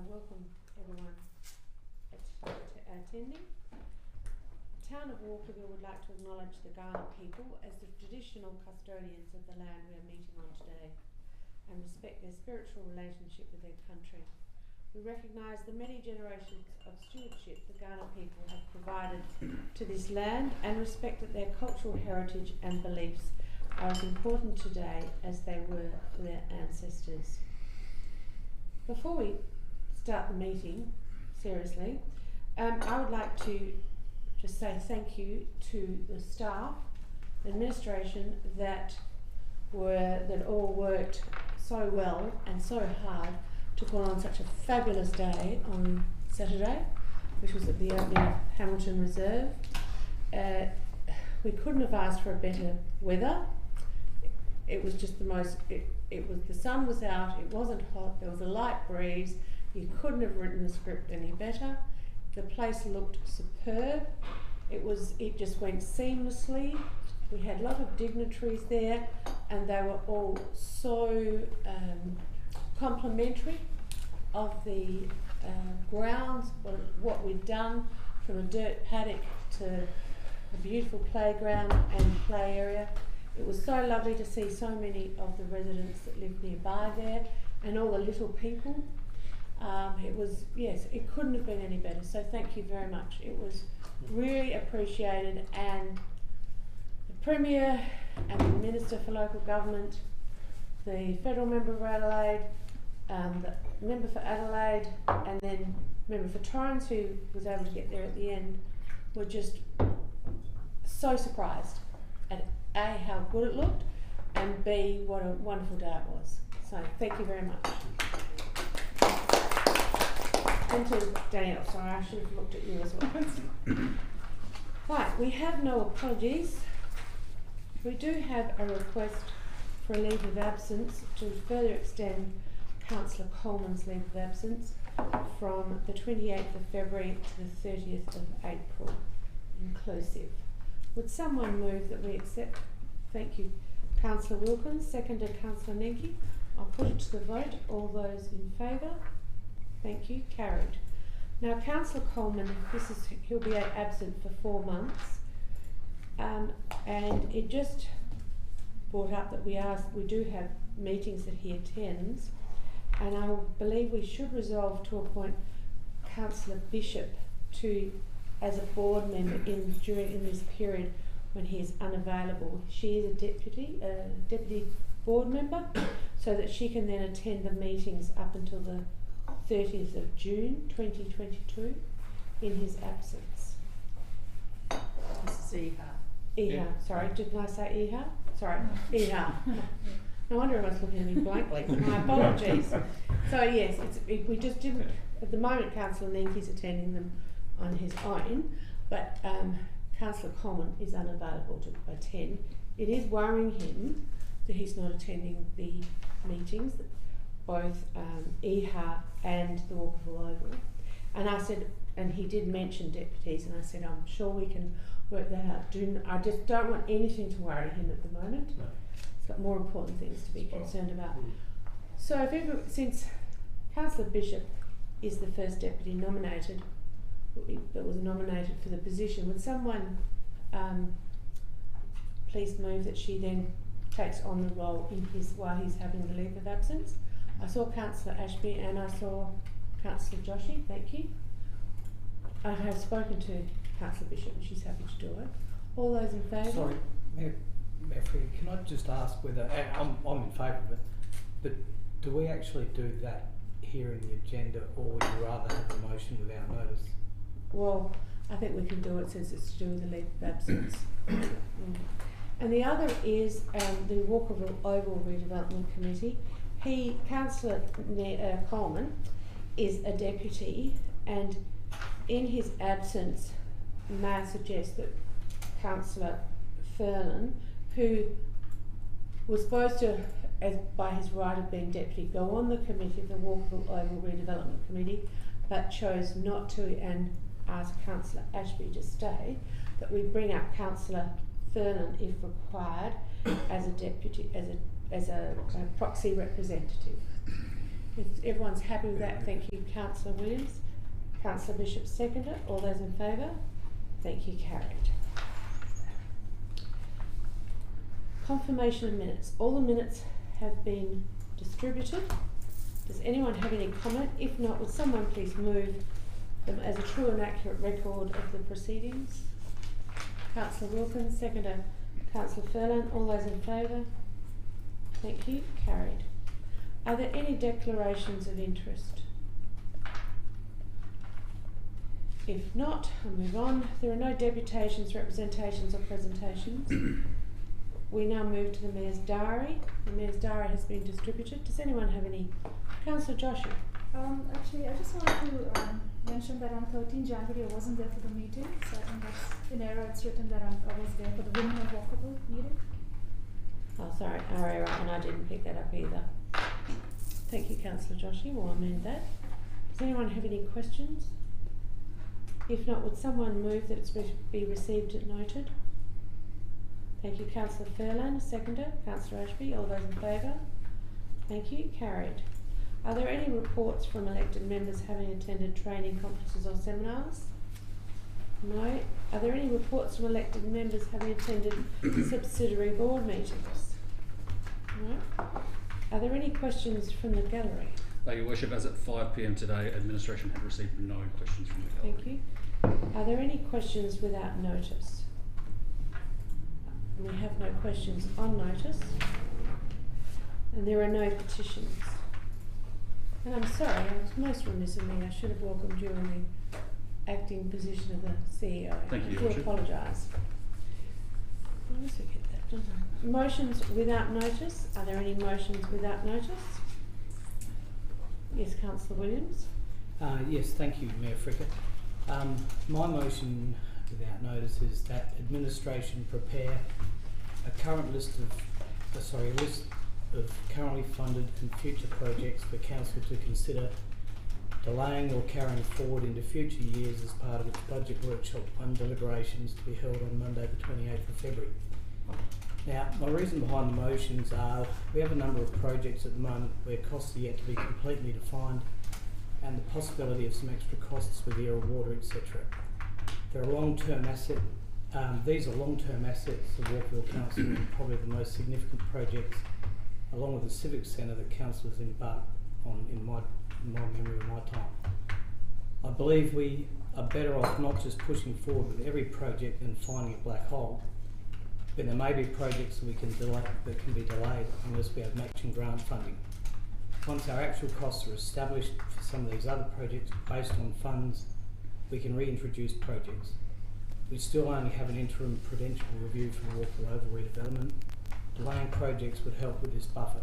welcome everyone attending. The Town of Walkerville would like to acknowledge the Kaurna people as the traditional custodians of the land we are meeting on today and respect their spiritual relationship with their country. We recognise the many generations of stewardship the Kaurna people have provided to this land and respect that their cultural heritage and beliefs are as important today as they were for their ancestors. Before we start the meeting, seriously, I would like to just say thank you to the staff, administration that all worked so well and so hard to put on such a fabulous day on Saturday, which was at the opening of Hamilton Reserve. We couldn't have asked for a better weather. It was just the most, the sun was out, it wasn't hot, there was a light breeze. You couldn't have written the script any better. The place looked superb. It just went seamlessly. We had a lot of dignitaries there and they were all so complimentary of the grounds, what we'd done, from a dirt paddock to a beautiful playground and play area. It was so lovely to see so many of the residents that lived nearby there and all the little people. It couldn't have been any better, so thank you very much. It was really appreciated, and the Premier and the Minister for Local Government, the Federal Member for Adelaide, the Member for Adelaide, and then Member for Torrens, who was able to get there at the end, were just so surprised at A, how good it looked, and B, what a wonderful day it was. So thank you very much. And to Danielle, sorry, I should have looked at you as well. Right, we have no apologies. We do have a request for a leave of absence to further extend Councillor Coleman's leave of absence from the 28th of February to the 30th of April, inclusive. Would someone move that we accept? Thank you, Councillor Wilkins, seconded Councillor Nenke. I'll put it to the vote. All those in favour? Thank you, carried. Now, Councillor Coleman, he'll be absent for 4 months, and it just brought up that we do have meetings that he attends, and I believe we should resolve to appoint Councillor Bishop as a board member during this period when he is unavailable. She is a deputy board member, so that she can then attend the meetings up until the 30th of June 2022 in his absence. This is Iha, sorry, didn't I say Iha? Sorry, Iha. No wonder everyone's looking at me blankly. My apologies. So yes, we just didn't, at the moment Councillor Nenke's attending them on his own, but Councillor Coleman is unavailable to attend. It is worrying him that he's not attending the meetings, both EHA and the Walkerville Oval. And I said, and he did mention deputies, and I said, I'm sure we can work that out. I just don't want anything to worry him at the moment. No. He's got more important things to be concerned about. So since Councillor Bishop is the first deputy nominated, that was nominated for the position, would someone please move that she then takes on the role while he's having the leave of absence? I saw Councillor Ashby and I saw Councillor Joshi, thank you. I have spoken to Councillor Bishop and she's happy to do it. All those in favour? Sorry, Mayor Freer, can I just ask whether, I'm in favour of it, but do we actually do that here in the agenda, or would you rather have the motion without notice? Well, I think we can do it since it's to do with the leave of absence. And the other is the Walkerville Oval Redevelopment Committee. Councillor Coleman is a deputy, and in his absence, may I suggest that Councillor Fernan, who was supposed to, by his right of being deputy, go on the committee of the Walkerville Oval Redevelopment Committee, but chose not to and asked Councillor Ashby to stay, that we bring up Councillor Fernan, if required, as a deputy, as a proxy representative. If everyone's happy with that, thank you, Councillor Williams. Councillor Bishop seconded. All those in favour? Thank you, carried. Confirmation of minutes. All the minutes have been distributed. Does anyone have any comment? If not, would someone please move them as a true and accurate record of the proceedings? Councillor Wilkins, seconder. Councillor Furlan, all those in favour? Thank you, carried. Are there any declarations of interest? If not, I'll move on. There are no deputations, representations or presentations. We now move to the Mayor's Diary. The Mayor's Diary has been distributed. Does anyone have any? Councillor Joshua. Actually, I just wanted to mention that on 13 January I wasn't there for the meeting, so I think that's in error. It's written that I was there for the Women of Walkerville meeting. Oh, sorry, right, and I didn't pick that up either. Thank you, Councillor Joshua. We'll amend that. Does anyone have any questions? If not, would someone move that it's be received and noted? Thank you, Councillor Furlan, seconder. Councillor Ashby, all those in favour? Thank you, carried. Are there any reports from elected members having attended training, conferences or seminars? No. Are there any reports from elected members having attended subsidiary board meetings? No. Are there any questions from the gallery? Your Worship, as at 5 p.m. today, administration had received no questions from the gallery. Thank you. Are there any questions without notice? We have no questions on notice, and there are no petitions. And I'm sorry, I was most remiss of me. I should have welcomed you in the acting position of the CEO. Thank you, I do apologise. I always forget that, don't I? Motions without notice. Are there any motions without notice? Yes, Councillor Williams. Yes, thank you, Mayor Fricker. My motion without notice is that administration prepare a list of currently funded and future projects for Council to consider delaying or carrying forward into future years as part of its budget workshop and deliberations to be held on Monday the 28th of February. Now, my reason behind the motions are we have a number of projects at the moment where costs are yet to be completely defined and the possibility of some extra costs with air or water, etc. They're a long-term asset. These are long-term assets of Walkerville Council and probably the most significant projects, along with the Civic Centre that Council has embarked on in my memory of my time. I believe we are better off not just pushing forward with every project and finding a black hole, but there may be projects that that can be delayed unless we have matching grant funding. Once our actual costs are established for some of these other projects based on funds, we can reintroduce projects. We still only have an interim prudential review for the Walkerville Oval redevelopment. Delaying projects would help with this buffer.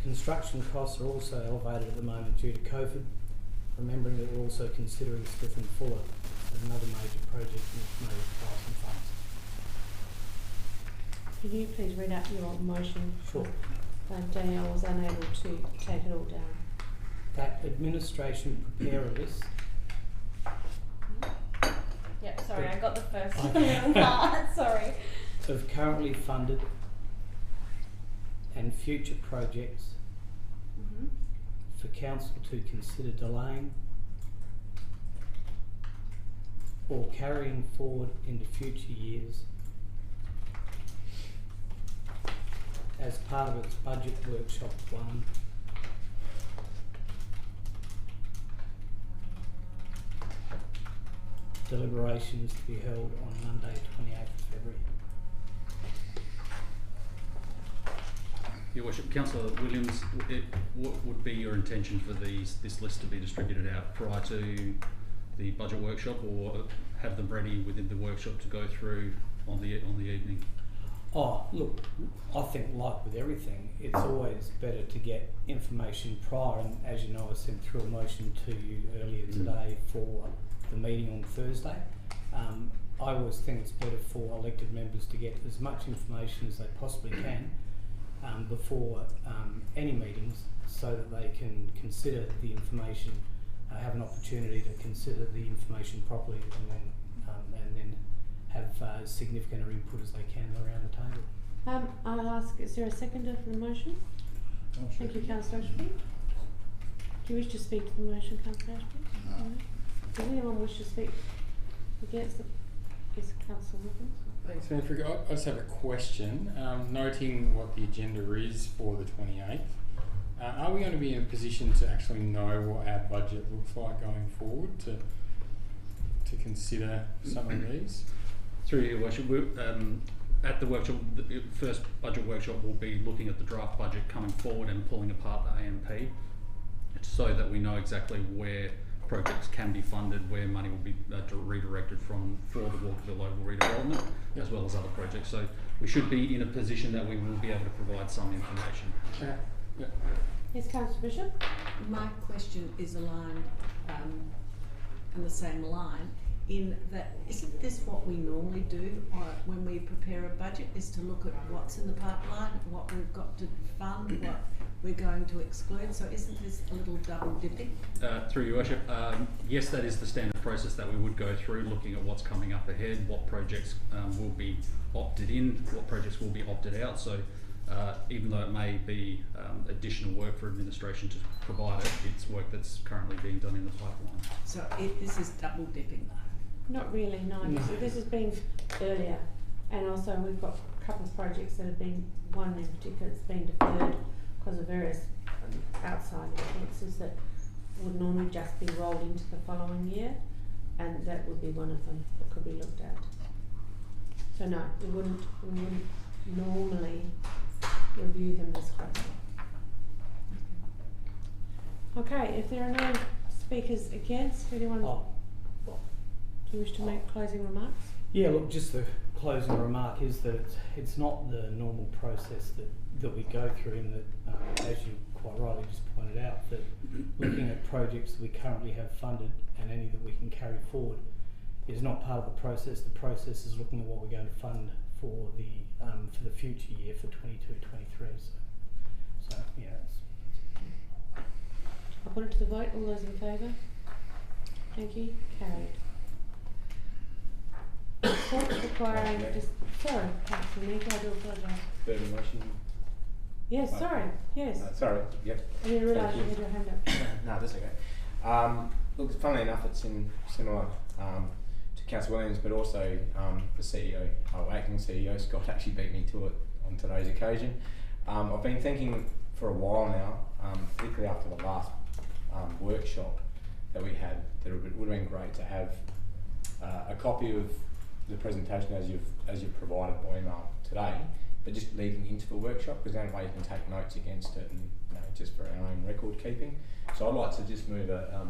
Construction costs are also elevated at the moment due to COVID, remembering that we're also considering Smith and Fuller as another major project which may require some funds. Can you please read out your motion? Sure. Danielle was unable to take it all down. That administration prepare a list. Yep, sorry, I got the first Okay. part, sorry. Of currently funded and future projects for Council to consider delaying or carrying forward into future years as part of its budget workshop one deliberations to be held on Monday 28th of February. Your Worship, Councillor Williams, what would be your intention for this list to be distributed out prior to the budget workshop, or have them ready within the workshop to go through on the evening? Oh, look, I think like with everything, it's always better to get information prior, and as you know, I sent through a motion to you earlier today for the meeting on Thursday. I always think it's better for elected members to get as much information as they possibly can before any meetings, so that they can consider the information, have an opportunity to consider the information properly, and then have as significant an input as they can around the table. I'll ask, is there a seconder for the motion? Thank you, Councillor Ashby. Do you wish to speak to the motion, Councillor Ashby? No. Does anyone wish to speak against the, yes, Councillor Wilkins? Thanks, Manfred. I just have a question. Noting what the agenda is for the 28th, are we going to be in a position to actually know what our budget looks like going forward to consider some of these? Through your worship, at the workshop, the first budget workshop, we'll be looking at the draft budget coming forward and pulling apart the AMP so that we know exactly where projects can be funded, where money will be redirected from for the Walkerville local redevelopment, as well as other projects. So we should be in a position that we will be able to provide some information. Okay. Yeah. Yes, Councillor Bishop? My question is aligned on the same line in that isn't this what we normally do when we prepare a budget, is to look at what's in the pipeline, what we've got to fund, what we're going to exclude, so isn't this a little double dipping? Through your worship, yes, that is the standard process that we would go through, looking at what's coming up ahead, what projects will be opted in, what projects will be opted out. So even though it may be additional work for administration to provide it, it's work that's currently being done in the pipeline. So this is double dipping though. Not really, no. So this has been earlier, and also we've got a couple of projects that have been, one in particular that's been deferred because of various outside influences that would normally just be rolled into the following year, and that would be one of them that could be looked at. So no, we wouldn't normally review them this closely. Okay, if there are no speakers against, anyone? Do you wish to make closing remarks? Yeah, look, just the closing remark is that it's not the normal process that we go through, in that, as you quite rightly just pointed out, that looking at projects that we currently have funded and any that we can carry forward is not part of the process. The process is looking at what we're going to fund for the future year, for 22-23. So yeah. I'll put it to the vote. All those in favour? Thank you. Carried. Reports requiring sorry, Councillor Meek, I do apologise. Further motion? Yes, sorry, yes. Sorry, yep. I didn't realise you had your hand up. No, that's okay. Look, funnily enough, it's similar to Councillor Williams, but also the CEO, acting CEO, Scott, actually beat me to it on today's occasion. I've been thinking for a while now, particularly after the last workshop that we had, that it would have been great to have a copy of the presentation as you've provided by email today, but just leading into the workshop, because that way you can take notes against it, and just for our own record keeping. So I'd like to just move a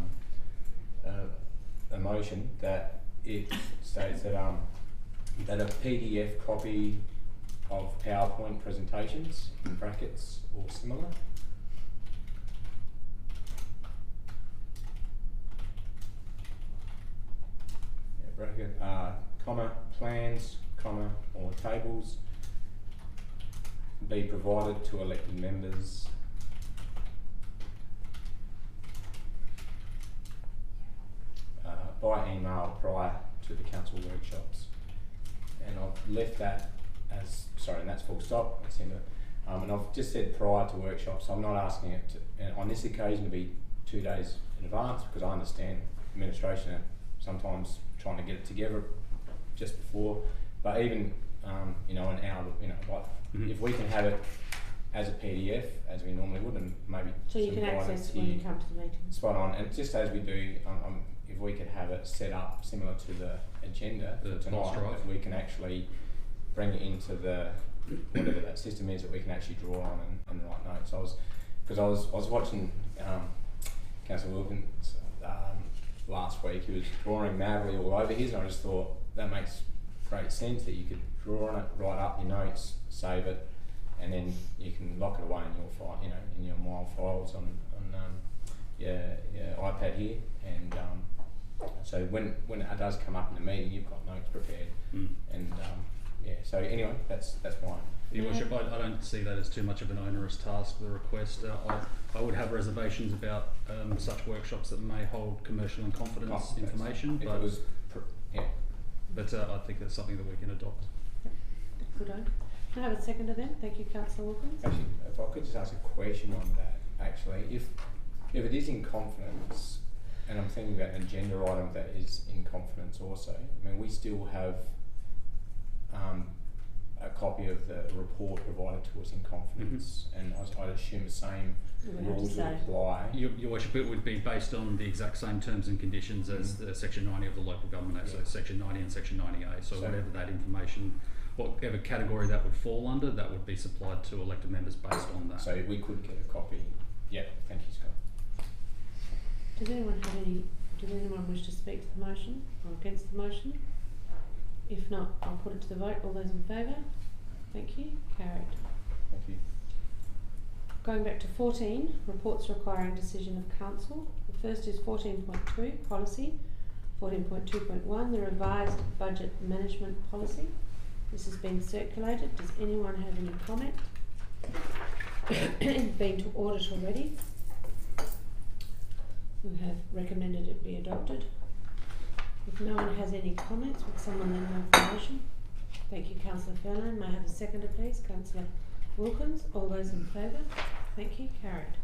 motion that it states that that a PDF copy of PowerPoint presentations in brackets or similar bracket, comma, plans, comma, or tables be provided to elected members by email prior to the council workshops. And I've left that as, sorry, and that's full stop, that's in it. And I've just said prior to workshops, so I'm not asking it to, on this occasion, to be 2 days in advance, because I understand administration are sometimes trying to get it together just before, but even an hour, like if we can have it as a PDF as we normally would, and maybe so you can access it when you come to the meeting. Spot on, and just as we do, if we could have it set up similar to the agenda tonight, that we can actually bring it into the whatever that system is that we can actually draw on and write notes. I was watching Councillor Wilkins last week. He was drawing madly all over his, and I just thought that makes great sense that you could draw on it, write up your notes, save it, and then you can lock it away in your file, in your mail files on your iPad here, and so when it does come up in the meeting, you've got notes prepared, and so anyway, that's mine. Your Worship, I don't see that as too much of an onerous task, the request. I would have reservations about such workshops that may hold commercial and confidence information, but I think that's something that we can adopt. Good on. Can I have a seconder then? Thank you, Councillor Wilkins. Actually, if I could just ask a question on that, actually, if If it is in confidence, and I'm thinking about an agenda item that is in confidence also, I mean, we still have a copy of the report provided to us in confidence, and I'd assume the same rules would apply. Your Worship, it would be based on the exact same terms and conditions as the Section 90 of the Local Government Act, so Section 90 and Section 90A. So whatever that information, whatever category that would fall under, that would be supplied to elected members based on that. So we could get a copy. Yeah, thank you, Scott. Does anyone wish to speak to the motion or against the motion? If not, I'll put it to the vote. All those in favour? Thank you. Carried. Thank you. Going back to 14, reports requiring decision of council. The first is 14.2, policy. 14.2.1, the revised budget management policy. This has been circulated. Does anyone have any comment? It's been to audit already. We have recommended it be adopted. If no one has any comments, would someone then move the motion? Thank you, Councillor Fairlane. May I have a seconder, please? Councillor Wilkins. All those in favour? Thank you. Carried.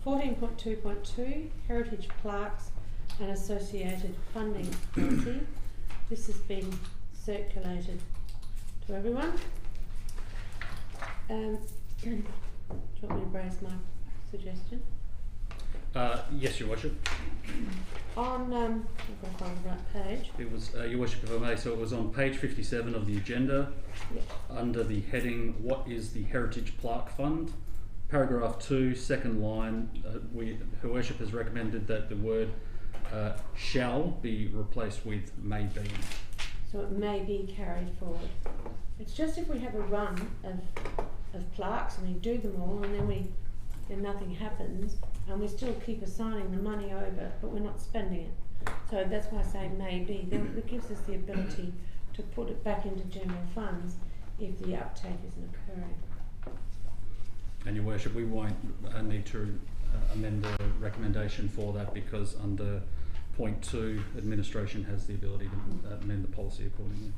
14.2.2, heritage plaques and associated funding policy. This has been circulated to everyone. Do you want me to raise my suggestion? Yes, Your Worship. On, I've got to find the right page. It was, Your Worship, if I may, so it was on page 57 of the agenda, under the heading, what is the Heritage Plaque Fund? Paragraph 2, second line, Her Worship has recommended that the word shall be replaced with may be. So it may be carried forward. It's just if we have a run of plaques and we do them all and then nothing happens and we still keep assigning the money over but we're not spending it. So that's why I say may be. Then it gives us the ability to put it back into general funds if the uptake isn't occurring. And Your Worship, we won't need to amend the recommendation for that because under point 2, administration has the ability to amend the policy accordingly.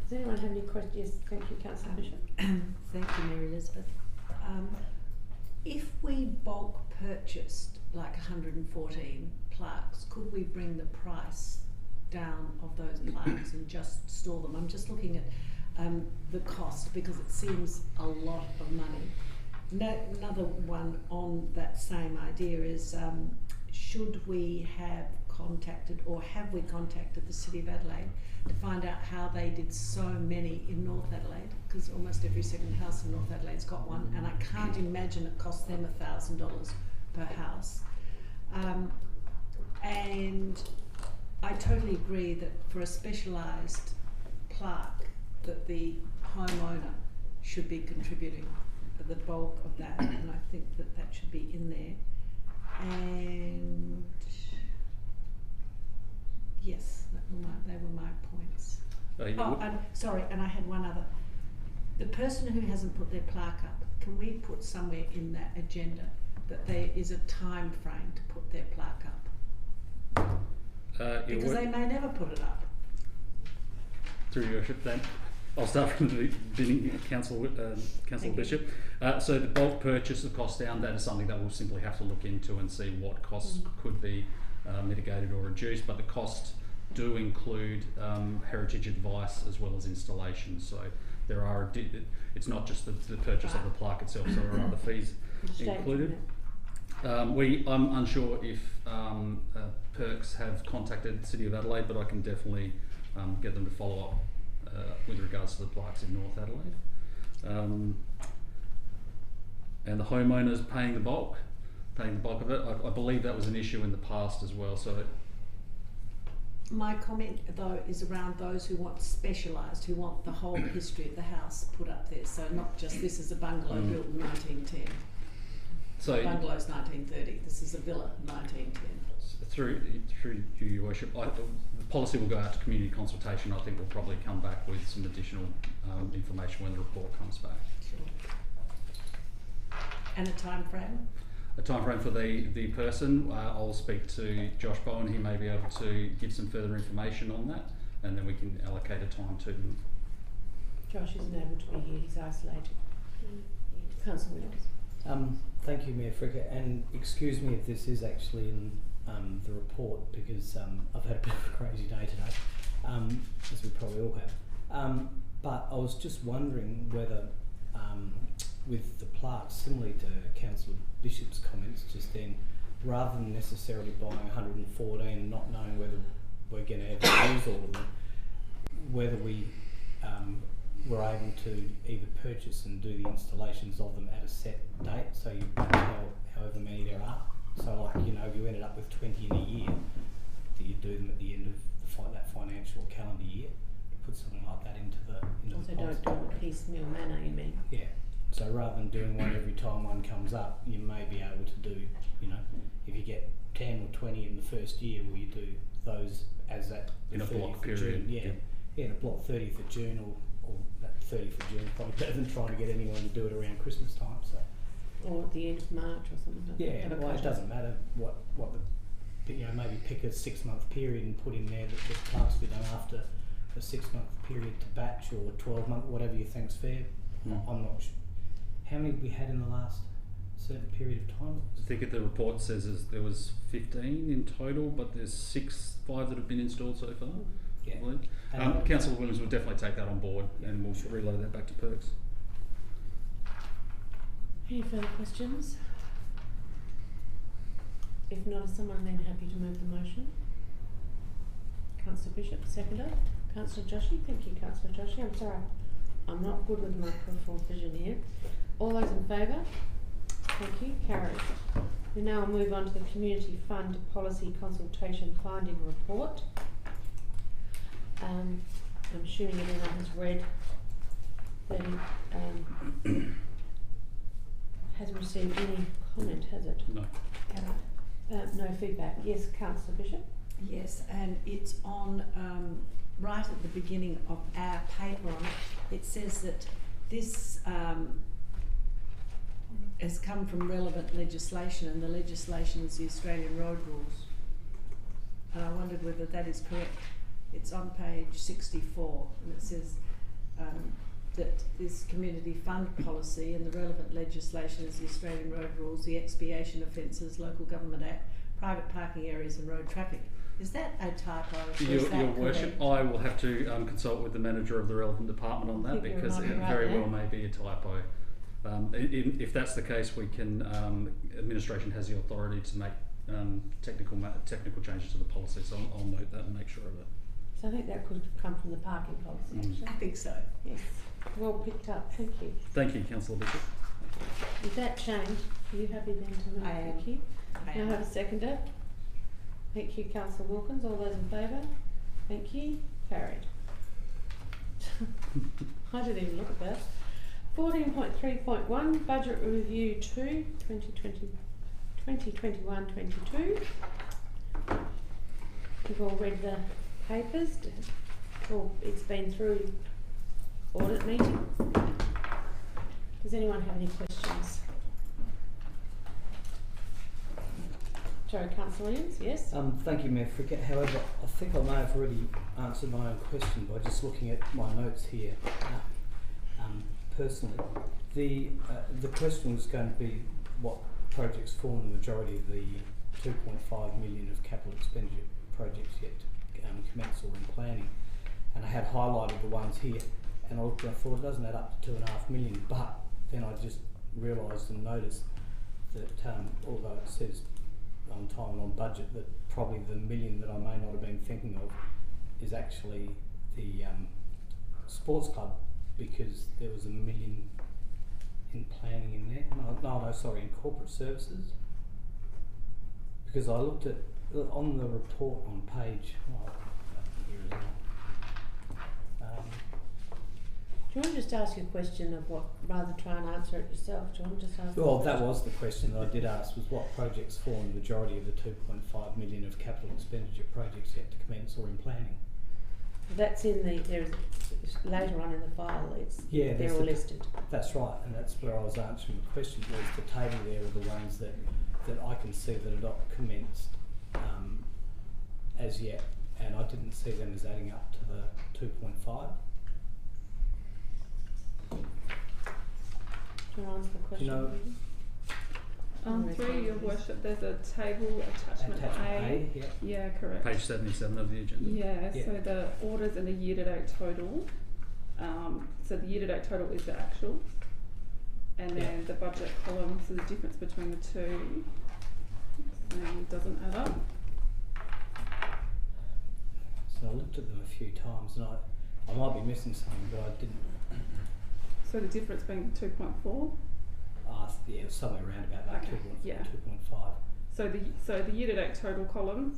Does anyone have any questions? Yes, thank you, Councillor Bishop. Thank you, Mary Elizabeth. If we bulk purchased like 114 plaques, could we bring the price down of those plaques and just store them? I'm just looking at the cost because it seems a lot of money. Another one on that same idea is should we have contacted or have we contacted the City of Adelaide to find out how they did so many in North Adelaide, because almost every second house in North Adelaide's got one, and I can't imagine it cost them $1,000 per house. And I totally agree that for a specialised plaque that the homeowner should be contributing the bulk of that, and I think that that should be in there. And yes, they were my points. Sorry, and I had one other. The person who hasn't put their plaque up, can we put somewhere in that agenda that there is a time frame to put their plaque up? Because they may never put it up. Through Your Worship, then I'll start from the beginning, Councillor Bishop. So the bulk purchase, the cost down, that is something that we'll simply have to look into and see what costs could be mitigated or reduced, but the costs do include heritage advice as well as installation. So there are, it's not just the purchase of the plaque itself, so there are other fees included. I'm unsure if Perks have contacted the City of Adelaide, but I can definitely get them to follow up with regards to the plaques in North Adelaide. And the homeowners paying the bulk of it. I believe that was an issue in the past as well. So my comment though is around those who want specialised, who want the whole history of the house put up there. So not just this is a bungalow built in 1910. So the bungalow's 1930. This is a villa 1910. Through you, Your Worship, the policy will go out to community consultation. I think we'll probably come back with some additional information when the report comes back. Sure. And a time frame? A time frame for the person. I'll speak to Josh Bowen. He may be able to give some further information on that, and then we can allocate a time to them. Josh isn't able to be here. He's isolated. Councillor Williams. Thank you, Mayor Fricker, and excuse me if this is actually in the report, because I've had a bit of a crazy day today, as we probably all have. But I was just wondering whether, with the plaques, similarly to Councillor Bishop's comments just then, rather than necessarily buying 114 and not knowing whether we're going to ever use all of them, whether we were able to either purchase and do the installations of them at a set date, so you tell however many there are. So, like, you know, if you ended up with 20 in a year, that you do them at the end of that financial calendar year. You put something like that into the Also, policy. don't do it piecemeal manner, you mean? Yeah. So rather than doing one every time one comes up, you may be able to do, you know, if you get 10 or 20 in the first year, will you do those as that In a 30th block of period, June? Yeah, in a block 30th of June or that 30th of June, probably better than trying to get anyone to do it around Christmas time. So Or at the end of March or something like that. yeah, Have a well, it cut-off. doesn't matter what the, you know, maybe pick a 6-month period and put in there that the plants be done after a 6-month period to batch, or 12-month, whatever you think's fair. I'm not sure. How many have we had in the last certain period of time? I think the report says there was 15 in total, but there's 5 that have been installed so far. Yeah. I believe. And Councillor Williams will definitely take that on board, and we'll relay that back to Perks. Any further questions? If not, is someone then happy to move the motion? Councillor Bishop, seconder. Councillor Joshi, thank you, Councillor Joshi. I'm sorry, I'm not good with my peripheral vision here. All those in favour? Thank you, carried. We now move on to the Community Fund Policy Consultation Finding Report. I'm assuming everyone has read that it hasn't received any comment, has it? No. No feedback. Yes, Councillor Bishop. Yes, and it's on right at the beginning of our paper on it. It says that this has come from relevant legislation, and the legislation is the Australian Road Rules. And I wondered whether that is correct. It's on page 64, and it says that this community fund policy and the relevant legislation is the Australian Road Rules, the Expiation Offences, Local Government Act, private parking areas and road traffic. Is that a typo? Your Worship, I will have to consult with the manager of the relevant department on that, because it very well may be a typo. If that's the case, we can. Administration has the authority to make technical changes to the policy, so I'll note that and make sure of it. So I think that could have come from the parking policy, actually. I think so. Yes. Well picked up. Thank you. Thank you, Councillor Bishop. With that change, are you happy then to move? I am. Thank you. Now have a seconder. Thank you, Councillor Wilkins. All those in favour? Thank you. Carried. I didn't even look at that. 14.3.1 Budget Review 2 2021-22. You've all read the papers. Well, it's been through audit meeting. Does anyone have any questions? Sorry, Councillor Williams, yes? Thank you, Mayor Fricker. However, I think I may have already answered my own question by just looking at my notes here. Personally, the question was going to be what projects form the majority of the 2.5 million of capital expenditure projects yet to commence or in planning, and I had highlighted the ones here, and I looked and I thought it doesn't add up to 2.5 million, but then I just realised and noticed that although it says on time and on budget, that probably the million that I may not have been thinking of is actually the sports club, because there was 1 million in planning in there. No, sorry, in corporate services. Because I looked at on the report on page. Here as well. Do you want to just ask you a question of what, rather than try and answer it yourself? Do you want to just ask? Well, that was the question that I did ask, was what projects form the majority of the 2.5 million of capital expenditure projects yet to commence or in planning? That's in there's later on in the file, they're all listed. That's right, and that's where I was answering the question, was the table there are the ones that I can see that are not commenced as yet, and I didn't see them as adding up to the 2.5. Do you want to answer the question? You know, Through your worship, there's a table attachment A. Yeah. Yeah, correct. Page 77 of the agenda. Yeah, Yeah. so the orders and the year-to-date total. So the year-to-date total is the actual, and then the budget column. So the difference between the two doesn't add up. So I looked at them a few times, and I might be missing something, but I didn't. So the difference being 2.4. Yeah, somewhere around about that, Okay, 2.4, yeah. 2.5. So the year-to-date total column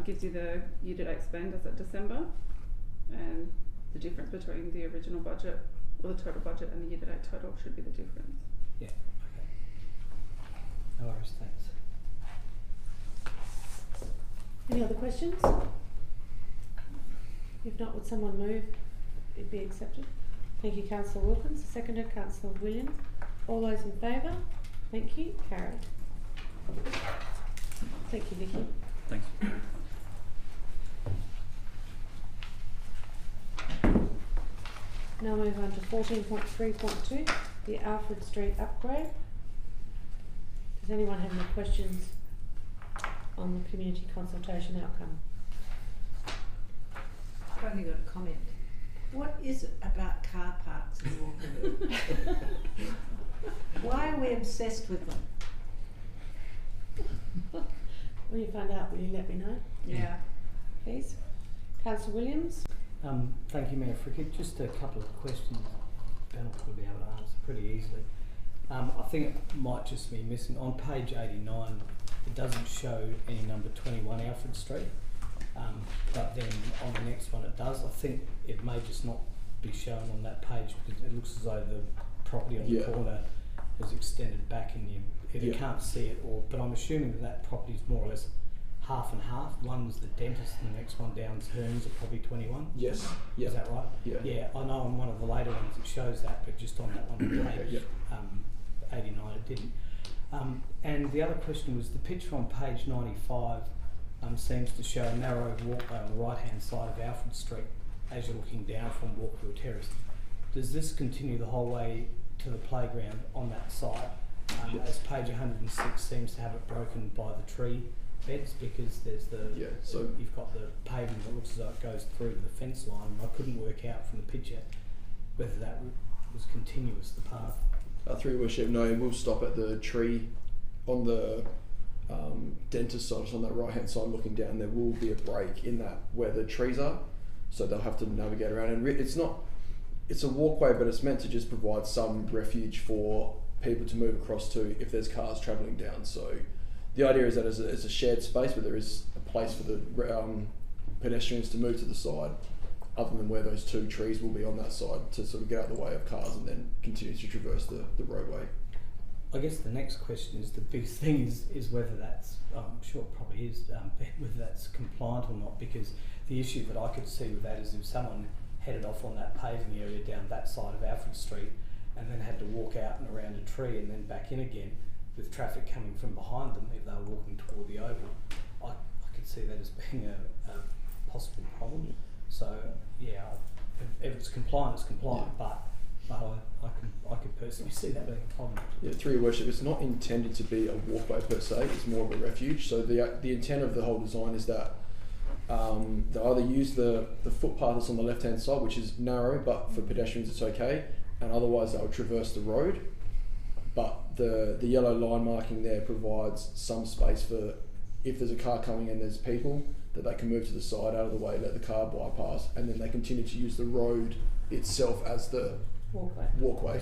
gives you the year-to-date spend as at December, and the difference between the original budget or the total budget and the year-to-date total should be the difference. Yeah, okay. No worries, thanks. Any other questions? If not, would someone move it be accepted? Thank you, Councillor Wilkins. Seconded, Councillor Williams. All those in favour? Thank you. Carried. Thank you, Vicky. Thanks. Now move on to 14.3.2, the Alfred Street upgrade. Does anyone have any questions on the community consultation outcome? I've only got a comment. What is it about car parks in Walkerville? Why are we obsessed with them? When you find out, will you let me know, Yeah. please? Councillor Williams? Thank you, Mayor Frickett. Just a couple of questions Ben will probably be able to answer pretty easily. I think it might just be missing. On page 89, it doesn't show any number 21 Alfred Street, but then on the next one it does. I think it may just not be shown on that page because it looks as though the property on the corner has extended back and you either can't see it but I'm assuming that property is more or less half and half. One's the dentist and the next one down's Hearns at probably 21. Yes. Is that right? Yeah. Yeah, I know on one of the later ones it shows that, but just on that one page 89 it didn't. And the other question was the picture on page 95 seems to show a narrow walkway on the right hand side of Alfred Street as you're looking down from Walkerville Terrace. Does this continue the whole way to the playground on that side? As page 106 seems to have it broken by the tree beds because there's you've got the pavement that looks as though it goes through to the fence line, and I couldn't work out from the picture whether that was continuous, the path. Through your worship, no, we'll stop at the tree on the dentist side, so on that right hand side looking down. There will be a break in that where the trees are, so they'll have to navigate around. And it's a walkway, but it's meant to just provide some refuge for people to move across to if there's cars travelling down. So the idea is that it's a shared space, but there is a place for the pedestrians to move to the side, other than where those two trees will be on that side to sort of get out of the way of cars and then continue to traverse the roadway. I guess the next question is the big thing is whether that's, I'm sure it probably is, whether that's compliant or not, because the issue that I could see with that is if someone headed off on that paving area down that side of Alfred Street and then had to walk out and around a tree and then back in again with traffic coming from behind them if they were walking toward the oval, I could see that as being a possible problem. So yeah, if it's compliant, it's compliant, but I could personally see that being a problem. Yeah, through your worship, it's not intended to be a walkway per se, it's more of a refuge. So the intent of the whole design is that they'll either use the footpath that's on the left hand side, which is narrow, but for pedestrians it's okay, and otherwise they'll traverse the road. But the yellow line marking there provides some space for, if there's a car coming and there's people, that they can move to the side out of the way, let the car bypass, and then they continue to use the road itself as the walkway.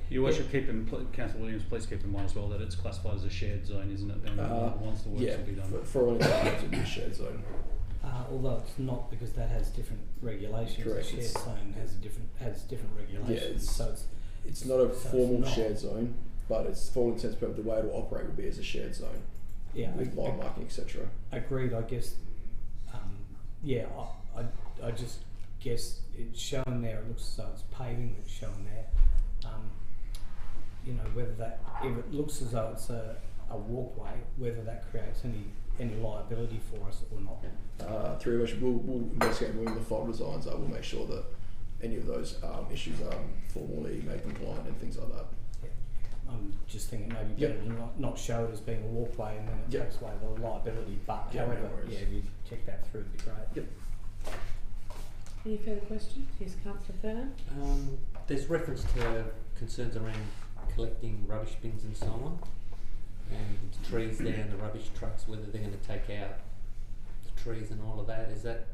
Your worship, Councillor Williams, please keep in mind as well that it's classified as a shared zone, isn't it? And once the works will be done. For all intents it'll be a shared zone. Although it's not, because that has different regulations. Correct. The shared zone has different regulations. Yeah, it's not a formal shared zone, but it's for all intents and purposes the way it will operate will be as a shared zone. Yeah, with line marking, etc. Agreed. I guess. I just guess it's shown there. It looks as though it's paving that's shown there. Whether that, if it looks as though it's a walkway, whether that creates any liability for us or not. Through which we'll investigate when the final designs are. We'll make sure that any of those issues are formally made compliant and things like that. Yeah. just thinking maybe better to not show it as being a walkway, and then it takes away the liability. But however, no worries. if you check that through, it'd be great. Yep. Any further questions? Yes, Councillor Furlan. There's reference to concerns around collecting rubbish bins and so on, and the trees there and the rubbish trucks, whether they're going to take out the trees and all of that. Is that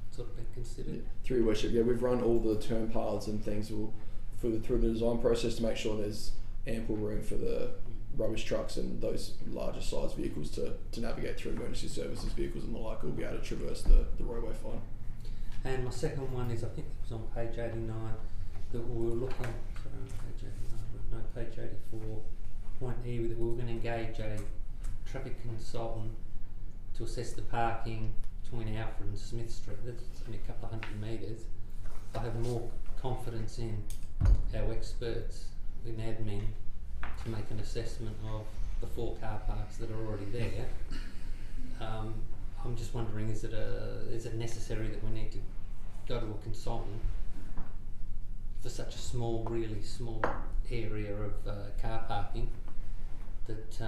sort of been considered? Yeah. Through your worship, we've run all the turn paths and things through the design process to make sure there's ample room for the rubbish trucks and those larger size vehicles to navigate through. Emergency services vehicles and the like will be able to traverse the roadway fine. And my second one is, I think it was on page 89, that we were looking, sorry, page 89, no, page 84, point E, that we were going to engage a traffic consultant to assess the parking between Alfred and Smith Street. That's only a couple of 100 metres. I have more confidence in our experts in admin to make an assessment of the 4 car parks that are already there. I'm just wondering, is it necessary that we need to go to a consultant for such a really small area of car parking that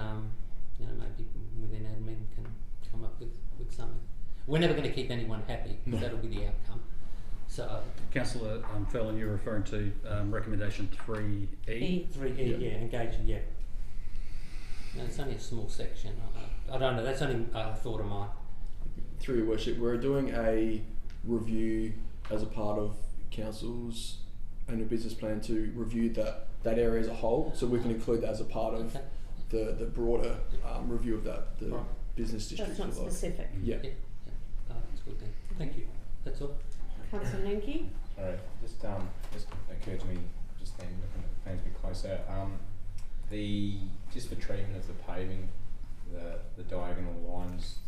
maybe within admin can come up with something. We're never going to keep anyone happy, because that'll be the outcome. So, Councillor Furlan, you're referring to recommendation 3E? 3E, engaging, No, it's only a small section. I don't know, that's only a thought of mine. Through your worship, we're doing a review as a part of council's annual business plan to review that area as a whole, so we can include that as a part of the broader review of that business district. That's not specific. Yeah. That's good then. Thank you. That's all. Councillor Nenke. Sorry, just occurred to me just then, looking at the plans a bit closer. Just for treatment of the paving, the diagonal lines.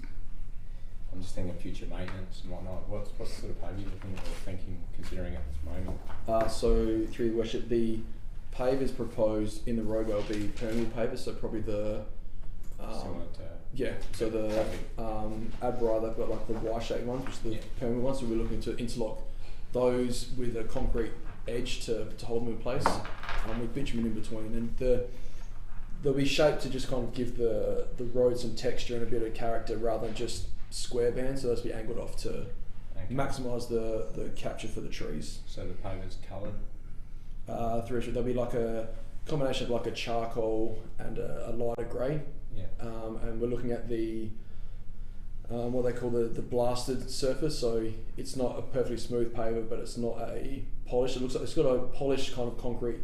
I'm just thinking of future maintenance and whatnot. What's the sort of paving you're looking or thinking, considering at this moment? So through your worship, the pavers proposed in the roadway will be permeable pavers, so probably the similar to so the Adbri, they've got like the Y-shaped ones, which are the permeable ones, so we're looking to interlock those with a concrete edge to hold them in place, with bitumen in between, and they'll be shaped to just kind of give the road some texture and a bit of character rather than just square bands, so those be angled off to maximise the capture for the trees. So the pavers coloured? There'll be like a combination of like a charcoal and a lighter grey. And we're looking at the what they call the blasted surface, so it's not a perfectly smooth paver, but it's not a polished. It looks like it's got a polished kind of concrete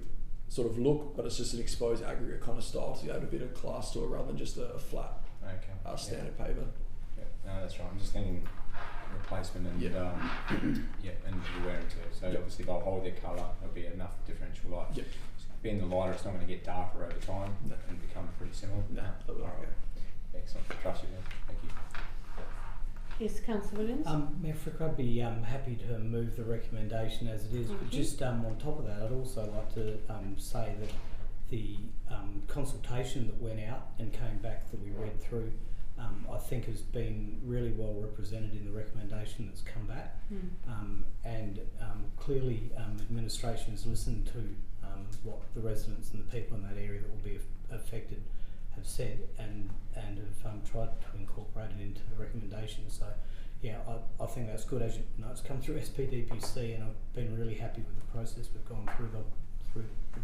sort of look, but it's just an exposed aggregate kind of style, so you add a bit of class to it rather than just a flat standard paver. No, that's right. I'm just thinking replacement and and the wear and tear. So obviously they'll hold their colour. There'll be enough differential light. Being the lighter, it's not going to get darker over time and become pretty similar. No, that will Excellent. Trust you then. Thank you. Yes, Councillor Williams. Mayor Frick, I'd be happy to move the recommendation as it is, but just on top of that, I'd also like to say that the consultation that went out and came back that we read through, I think has been really well represented in the recommendation that's come back, and clearly administration has listened to what the residents and the people in that area that will be affected have said, and have tried to incorporate it into the recommendation. So I think that's good. As you know, it's come through SPDPC, and I've been really happy with the process we've gone through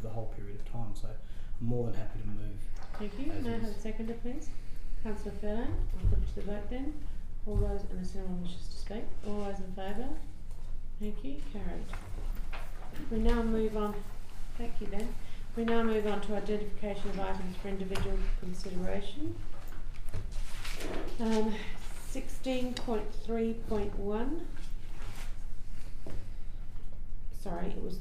the whole period of time. So I'm more than happy to move. Thank you. May I have a seconder, please? Councillor Furlan. I'll put it to the vote then. All those, unless anyone wishes to speak, all those in favour? Thank you. Carried. We now move on. Thank you, Ben. We now move on to identification of items for individual consideration. 16.3.1. Sorry, it was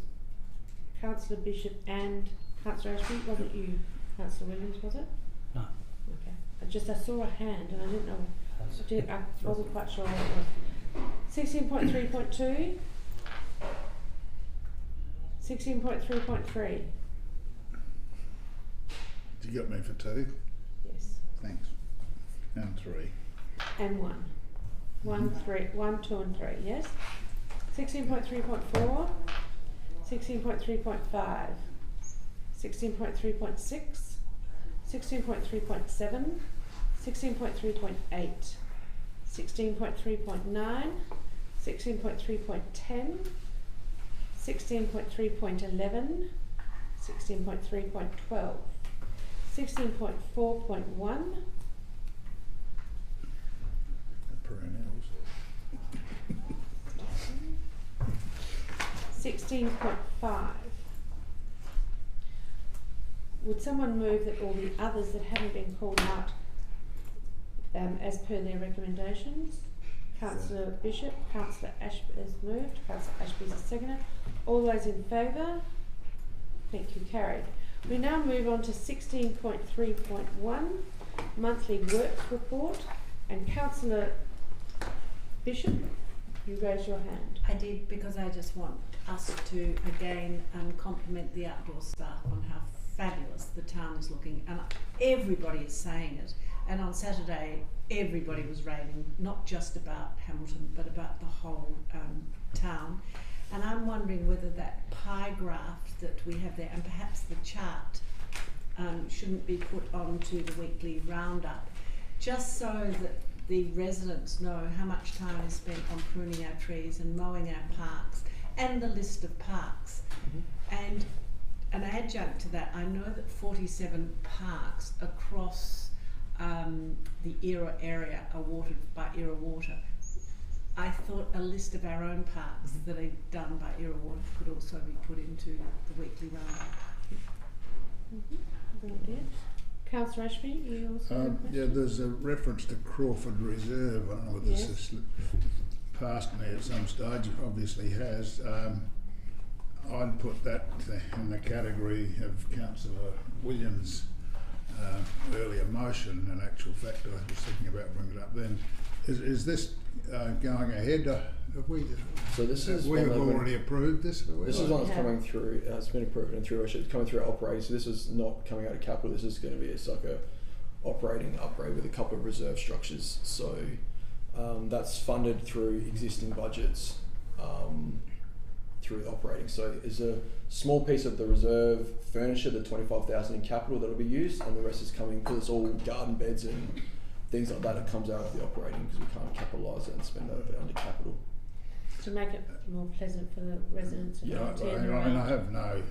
Councillor Bishop and Councillor Ashby. Wasn't you, Councillor Williams, was it? No. Okay. I saw a hand and I didn't know. I wasn't quite sure what it was. 16.3.2. 16.3.3. You got me for 2? Yes. Thanks. And 3. And 1. 1, 3, 1, 2 and 3, yes? 16.3.4. 16.3.5. 16.3.6. 16.3.7, 16.3.8, 16.3.9, 16.3.10, 16.3.11, 16.3.12, 16.4.1, Perennials. 16.5. Would someone move that all the others that haven't been called out as per their recommendations? Councillor Bishop, Councillor Ashby has moved, Councillor Ashby's a seconder. All those in favour? Thank you, carried. We now move on to 16.3.1, monthly works report, and Councillor Bishop, you raise your hand. I did because I just want us to again compliment the outdoor staff on how fabulous the town is looking, and everybody is saying it. And on Saturday, everybody was raving, not just about Hamilton, but about the whole town. And I'm wondering whether that pie graph that we have there, and perhaps the chart, shouldn't be put onto the weekly roundup, just so that the residents know how much time is spent on pruning our trees and mowing our parks, and the list of parks. And an adjunct to that, I know that 47 parks across the Era area are watered by Era Water. I thought a list of our own parks that are done by Era Water could also be put into the weekly roundup. Good idea. Councillor Ashby, you also have a question? Yeah, there's a reference to Crawford Reserve. I don't know whether Yes. this has passed me at some stage. It obviously has. I'd put that in the category of Councillor Williams' earlier motion. In actual fact, I was thinking about bringing it up then. Is this going ahead? Have we? So this is we one have that already approved this. Have we? This is one that's Yeah. coming through. It's been approved and through. It's coming through our operating. So this is not coming out of capital. This is going to be it's like a operating upgrade with a couple of reserve structures. So that's funded through existing budgets through the operating. So it's a small piece of the reserve furniture, the 25,000 in capital that'll be used, and the rest is coming because it's all garden beds and things like that. It comes out of the operating because we can't capitalise it and spend that under capital. To make it more pleasant for the residents and Yeah, not tear I them mean, around. I have no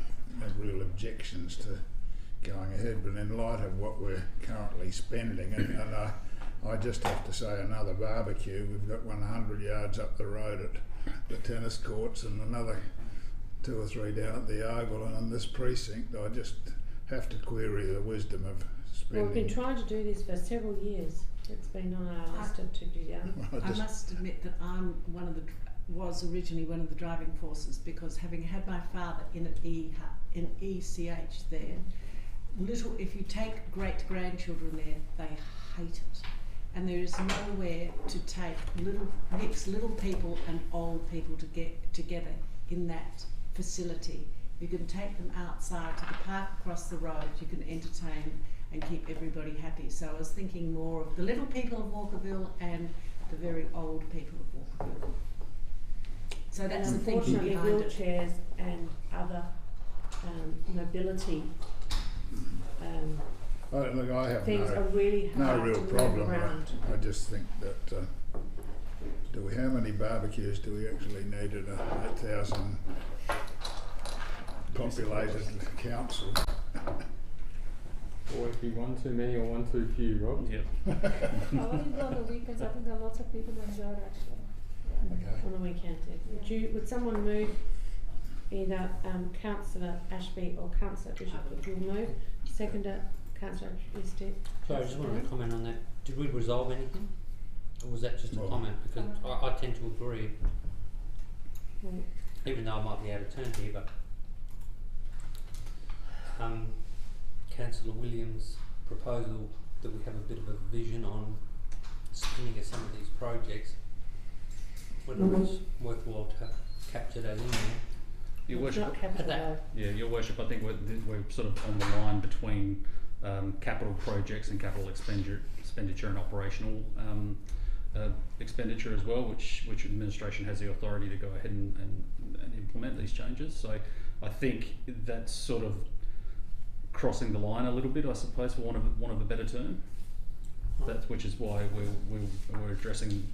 real objections to going ahead, but in light of what we're currently spending, and I just have to say another barbecue. We've got 100 yards up the road at the tennis courts and another 2 or 3 down at the Oval, and in this precinct I just have to query the wisdom of spending. Well, we've been trying to do this for several years. It's been on our list to do. I must admit that I'm was originally one of the driving forces, because having had my father in an ECH there, if you take great grandchildren there, they hate it, and there is nowhere to mix little people and old people to get together in that facility. You can take them outside to the park across the road. You can entertain and keep everybody happy. So I was thinking more of the little people of Walkerville and the very old people of Walkerville. So that's the thinking unfortunately, behind it. wheelchairs and other mobility Look, I have things are really no hard real to move problem. around. I just think that how many barbecues do we actually need at a 8,000 populated council? Always be one too many or one too few, Rob. Yep. Only on the weekends, I think there are lots of people who enjoy it actually. Okay. On the weekend. Would someone move either Councillor Ashby or Councillor Bishop? If you'll move. Seconder, Councillor Ashby. So I just wanted to comment on that. Did we resolve anything? Or was that just a Well, comment? Because I tend to agree, Well, even though I might be out of turn here, but Councillor Williams' proposal that we have a bit of a vision on spinning of some of these projects, whether it's worthwhile to have captured that in there. Your it's worship, not capital that- though. yeah, Your Worship, I think we're sort of on the line between capital projects and capital expenditure and operational expenditure as well, which administration has the authority to go ahead and implement these changes. So I think that's sort of crossing the line a little bit, I suppose, for want of a better term. That's which is why we're addressing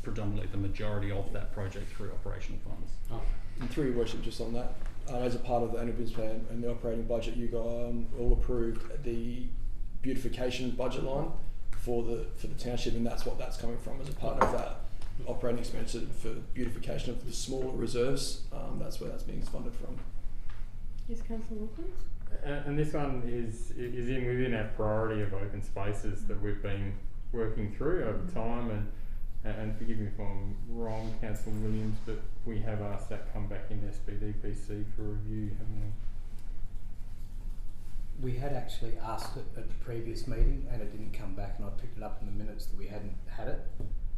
predominantly the majority of that project through operational funds. Oh. And through your worship, just on that, as a part of the annual business plan and the operating budget, you got all approved the beautification budget line for the township, and that's coming from as a part of that operating expenditure for beautification of the smaller reserves. That's where that's being funded from. Yes, Councillor Wilkins? And this one is within our priority of open spaces that we've been working through over time, and forgive me if I'm wrong, Councillor Williams, but we have asked that come back in SBDPC for review, haven't we? We had actually asked it at the previous meeting and it didn't come back, and I picked it up in the minutes that we hadn't had it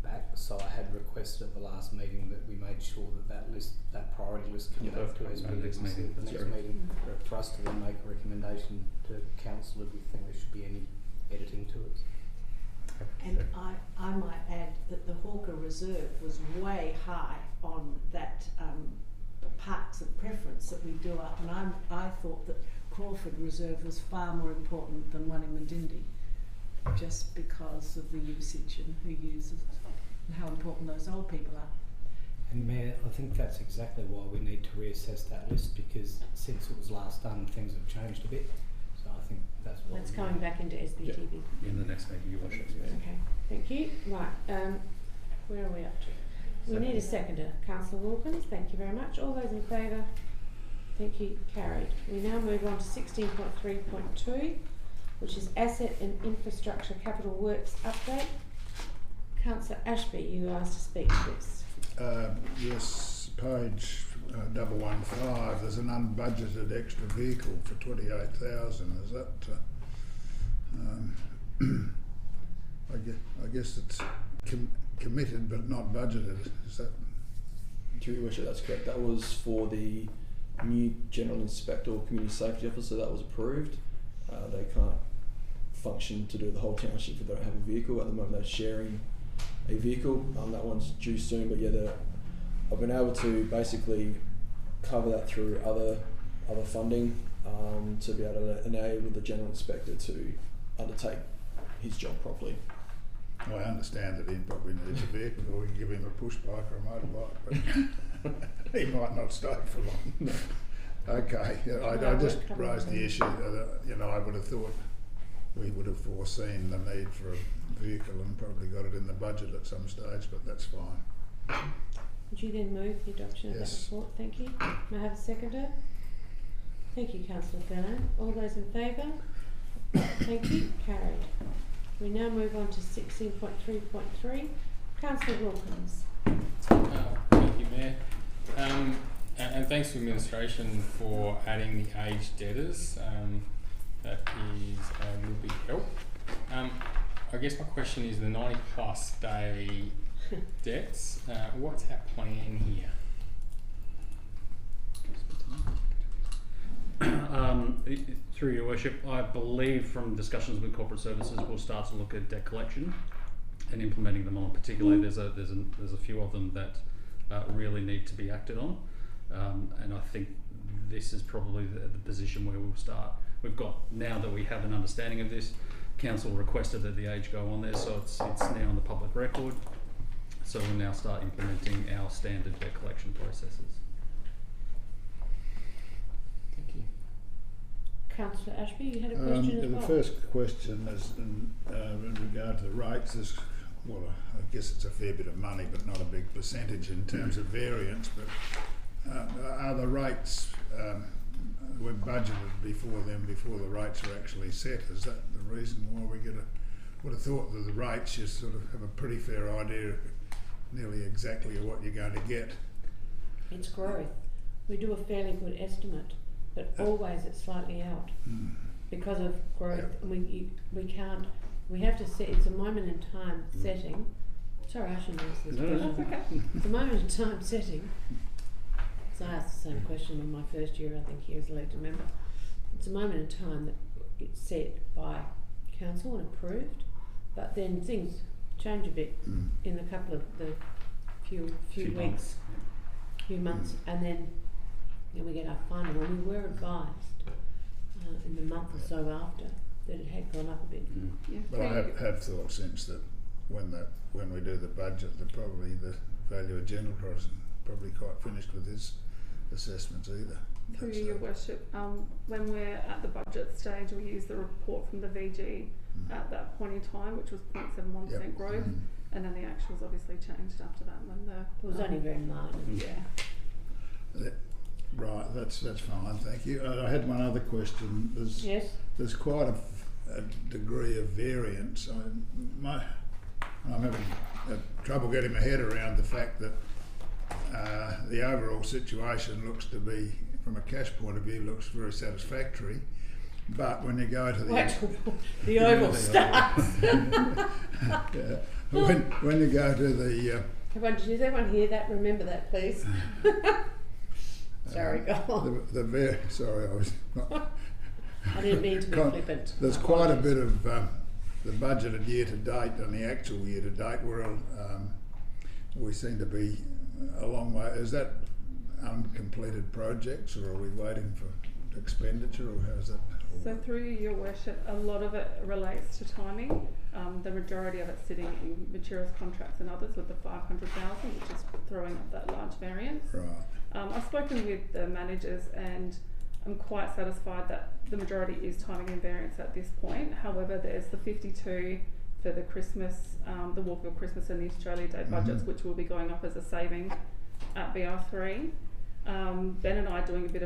back, so I had requested at the last meeting that we made sure that priority list came back to SBDPC at the next meeting for us to then make a recommendation to council if we think there should be any editing to it. And I might add that the Hawker Reserve was way high on that parks of preference that we do up, and I thought that Crawford Reserve was far more important than one in Medindi, just because of the usage and who uses it and how important those old people are. And Mayor, I think that's exactly why we need to reassess that list, because since it was last done, things have changed a bit. So I think that's what That's coming back into SBTV. In the next meeting, Your Worship. Okay, thank you. Right, where are we up to? We need a seconder. Councillor Wilkins, thank you very much. All those in favour? Thank you, carried. We now move on to 16.3.2, which is Asset and Infrastructure Capital Works Update. Councillor Ashby, you were asked to speak to this. Yes, page 115, there's an unbudgeted extra vehicle for 28,000. Is that, I guess it's committed but not budgeted. Is that? To your worship, that's correct. That was for the new General Inspector or Community Safety Officer that was approved. They can't function to do the whole township if they don't have a vehicle. At the moment they're sharing a vehicle. That one's due soon, but yeah, I've been able to basically cover that through other funding to be able to enable the General Inspector to undertake his job properly. I understand that he probably needs a vehicle, or we can give him a push bike or a motorbike, but he might not stay for long. No. Okay, I just raised the issue that, I would have thought we would have foreseen the need for a vehicle and probably got it in the budget at some stage, but that's fine. Would you then move the adoption of Yes. that report? Thank you. May I have a seconder? Thank you, Councillor Fallon. All those in favour? Thank you. Carried. We now move on to 16.3.3. Councillor Wilkins. Thank you, Mayor. And thanks to administration for adding the aged debtors. That is a real big help. I guess my question is the 90+ day debts. What's our plan here? Through Your Worship, I believe from discussions with corporate services, we'll start to look at debt collection and implementing them on. Particularly, there's a few of them that really need to be acted on, and I think this is probably the position where we'll start. We've got, now that we have an understanding of this, council requested that the age go on there, so it's now on the public record. So we'll now start implementing our standard debt collection processes. Thank you. Councillor Ashby, you had a question as well. The first question is in regard to the rates. Well, I guess it's a fair bit of money, but not a big percentage in terms of variance. But are the rates were budgeted before the rates are actually set? Is that the reason why we get would have thought that the rates, you sort of have a pretty fair idea of nearly exactly what you're going to get? It's growth. We do a fairly good estimate, but always it's slightly out because of growth. Yep. We have to set, it's a moment in time setting. Sorry, I shouldn't ask this question. That's okay. It's a moment in time setting. So I asked the same question in my first year, I think, here as elected member. It's a moment in time that it's set by council and approved, but then things change a bit in a couple of the few weeks, few months, and then we get our final. And we were advised in the month or so after that it had gone up a bit. Yeah. But I have thought since that when we do the budget, that probably the valuer general isn't probably quite finished with his assessments either. Through your worship, when we're at the budget stage, we use the report from the VG at that point in time, which was 0.71% growth, and then the actuals obviously changed after that when the It was only very minor. Right, that's fine, thank you. I had one other question. There's quite a degree of variance. I'm having trouble getting my head around the fact that the overall situation looks to be, from a cash point of view, looks very satisfactory. But when you go to the oval starts. When you go to the Does everyone hear that? Remember that, please. Sorry, go on. Sorry, I was not. I didn't mean to be flippant. There's quite a bit of the budgeted year to date and the actual year to date. We seem to be a long way. Is that uncompleted projects, or are we waiting for expenditure, or how's that? So through your worship, a lot of it relates to timing. The majority of it sitting in materials contracts and others with the 500,000, which is throwing up that large variance. Right. I've spoken with the managers and I'm quite satisfied that the majority is timing and variance at this point. However, there's the 52 for the Christmas, the Walkerville Christmas and the Australia Day budgets, which will be going up as a saving at BR3. Ben and I are doing a bit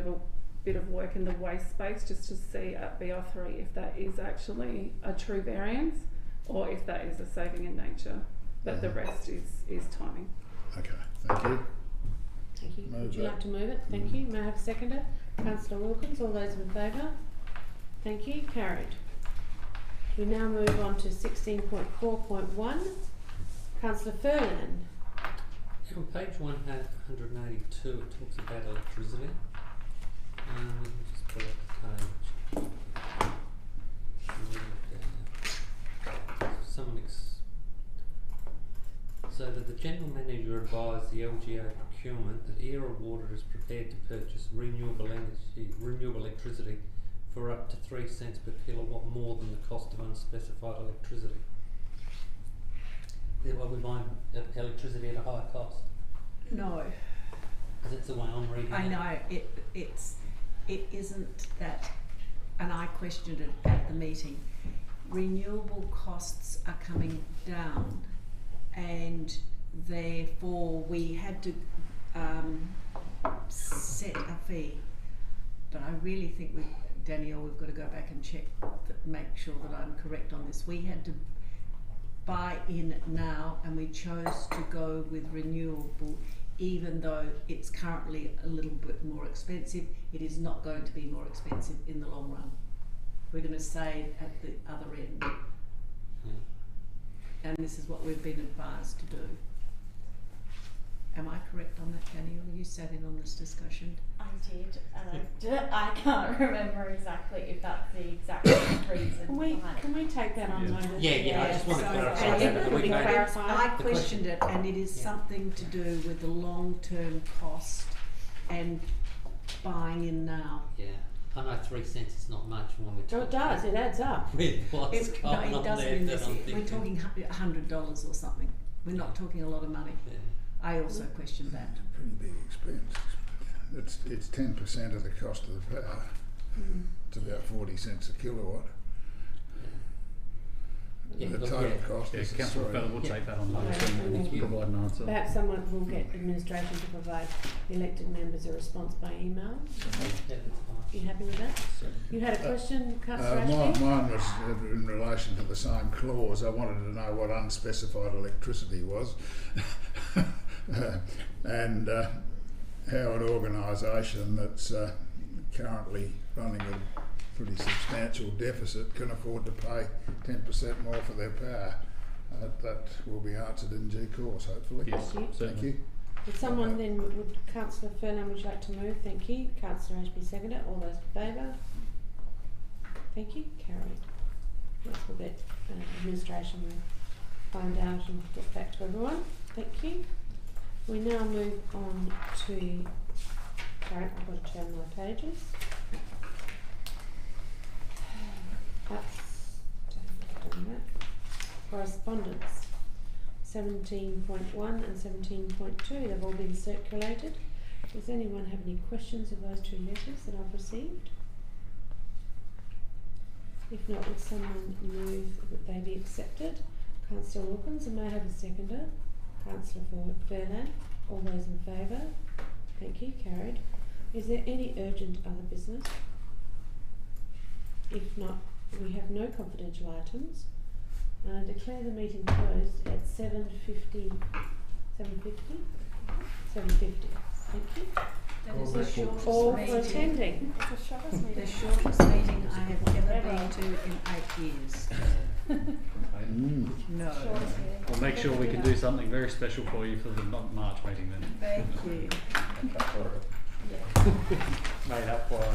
of work in the waste space just to see at BR3 if that is actually a true variance or if that is a saving in nature. But the rest is timing. Okay, thank you. Thank you. Would you like to move it? Thank you. May I have a seconder? Councillor Wilkins, all those in favour? Thank you. Carried. We now move on to 16.4.1. Councillor Furlan. On page 182 it talks about electricity. Let me just pull up the page. So that the General Manager advised the LGA procurement that Era Water is prepared to purchase renewable electricity for up to 3 cents per kilowatt more than the cost of unspecified electricity. Are we buying electricity at a higher cost? No. Because it's the way I'm reading it. I know, it isn't that, and I questioned it at the meeting. Renewable costs are coming down, and therefore we had to set a fee. But I really think Danielle, we've got to go back and check, make sure that I'm correct on this. We had to buy in now, and we chose to go with renewable, even though it's currently a little bit more expensive. It is not going to be more expensive in the long run. We're going to save at the other end. And this is what we've been advised to do. Am I correct on that, Danielle? You sat in on this discussion. I did, and I can't remember exactly if that's the exact reason behind it. Can we take that on notice? Yeah, I just want to clarify that. I questioned it, and it is something to do with the long-term cost and buying in now. Yeah, I know 3 cents is not much when we're talking. So it does, it adds up. With what's going on there, we're talking $100 or something. We're not talking a lot of money. Yeah. I also questioned that. It's a pretty big expense. It's 10% of the cost of the power. It's about 40 cents a kilowatt. Yeah, The total cost is Councillor Fowler will take that on notice and Thank you. provide an answer. Perhaps someone will get administration to provide elected members a response by email. Yeah, that's fine. You happy with that? You had a question, Councillor Ashby? Mine was in relation to the same clause. I wanted to know what unspecified electricity was and how an organisation that's currently running a pretty substantial deficit can afford to pay 10% more for their power. That will be answered in due course, hopefully. Yes, Thank you. Thank you. Would someone then, would Councillor Furlan, would you like to move? Thank you. Councillor Ashby, seconder. All those in favour? Thank you. Carried. Yes, we'll get administration will find out and get back to everyone. Thank you. We now move on to, sorry, I've got to turn my pages. Done that. Correspondence 17.1 and 17.2, they've all been circulated. Does anyone have any questions of those two letters that I've received? If not, would someone move that they be accepted? Councillor Wilkins, and may I have a seconder? Councillor Fairland. All those in favour? Thank you, carried. Is there any urgent other business? If not, we have no confidential items. And I declare the meeting closed at 7:50. 7:50? 7:50. Thank you. That is the shortest All for meeting. attending. It's the shortest meeting. The shortest meeting I have ever been to in 8 years. No. Shortest meeting. We'll make sure we can do something very special for you for the March meeting then. Thank you. Made up by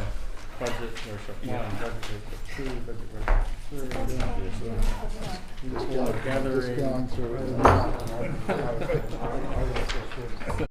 budget workshop one, Yeah. budget workshop two, budget workshop three. Just Gathering. going through it.